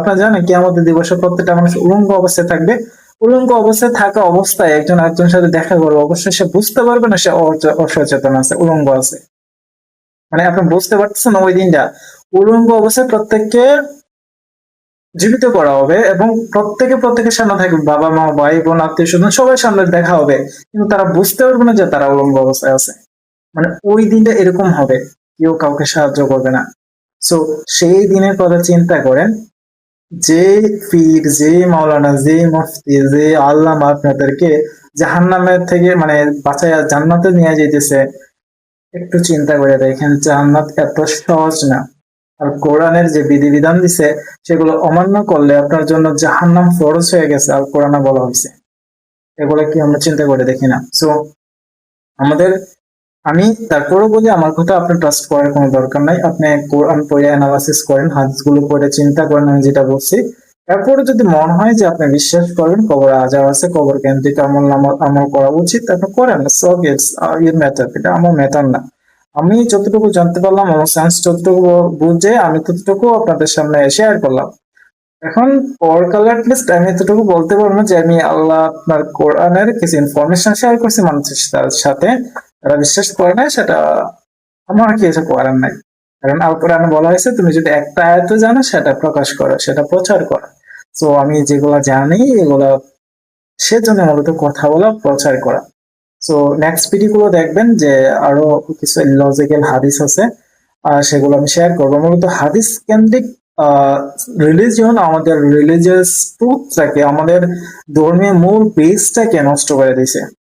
আপনারা জানেন কিয়ামতের দিবসে প্রত্যেকটা মানুষ উলঙ্গ অবস্থায় থাকবে। উলঙ্গ অবস্থায় থাকা অবস্থায় একজন আরেকজনের সাথে দেখা করবে, অবশ্যই সে বুঝতে পারবে না সে অসচেতন আছে, উলঙ্গ আছে। মানে আপনি বুঝতে পারতেছেন ওই দিনটা উলঙ্গ অবস্থায় প্রত্যেককে জীবিত করা হবে এবং প্রত্যেকের সামনে থাকবে, বাবা মা ভাই বোন আত্মীয় স্বজন সবার সামনে দেখা হবে, কিন্তু তারা বুঝতে পারবে না যে তারা উলঙ্গ অবস্থায় আছে। মানে ওই দিনটা এরকম হবে, কেউ কাউকে সাহায্য করবে না। সো সেই দিনের কথা চিন্তা করেন, যে পীর, যে মাওলানা, যে মুফতি, যে আল্লামা আপনাদেরকে জাহান্নামের থেকে মানে বাঁচাইয়া জান্নাতে নিয়ে যাইতেছে, একটু চিন্তা করে দেখেন জান্নাত এত সহজ না। আর কোরআনের যে বিধিবিধান দিছে সেগুলো অমান্য করলে আপনার জন্য জাহান্নাম ফরজ হয়ে গেছে, আর কোরআনে বলা হয়েছে। এগুলো কি আমরা চিন্তা করে দেখি না? সো আমাদের, আমি তারপরেও বলি আমার কথা আপনি ট্রাস্ট করার কোনো দরকার নাই। আপনি কোরআন পড়ে অ্যানালাইসিস করেন, হাদিসগুলো পড়ে চিন্তা করেন আমি যেটা বলছি। তারপরে যদি মনে হয় যে আপনি বিশ্বাস করেন কবর আযাব আছে, কবর কেন্দ্রিক আমল করা উচিত, আপনি করেন। সো ইটস ইউর ম্যাটার, এটা আমার ম্যাটার না। আমি যতটুকু জানতে পারলাম, আমার সায়েন্স যতটুকু বুঝে আমি ততটুকু আপনাদের সামনে শেয়ার করলাম। এখন পরকালে লিস্ট আমি এতটুকু বলতে পারবো যে আমি আল্লাহ আপনার কোরআনের কিছু ইনফরমেশন শেয়ার করছি মানুষের সাথে, তারা বিশ্বাস করে না, সেটা আমার কিছু করার নাই। কারণ আল কোরআনে বলা হয়েছে তুমি যদি একটা আয়াত জানো সেটা প্রকাশ করো, সেটা প্রচার করো। তো আমি যেগুলা জানি এগুলা সেজন্য মূলত কথা বলা, প্রচার করা। তো নেক্সট ভিডিও গুলো দেখবেন যে আরো কিছু লজিক্যাল হাদিস আছে, সেগুলো আমি শেয়ার করবো। মূলত হাদিস কেন্দ্রিক রিলিজিয়ন আমাদের রিলিজিয়াস ট্রুথটাকে, আমাদের ধর্মীয় মূল বেসটাকে নষ্ট করে দিছে।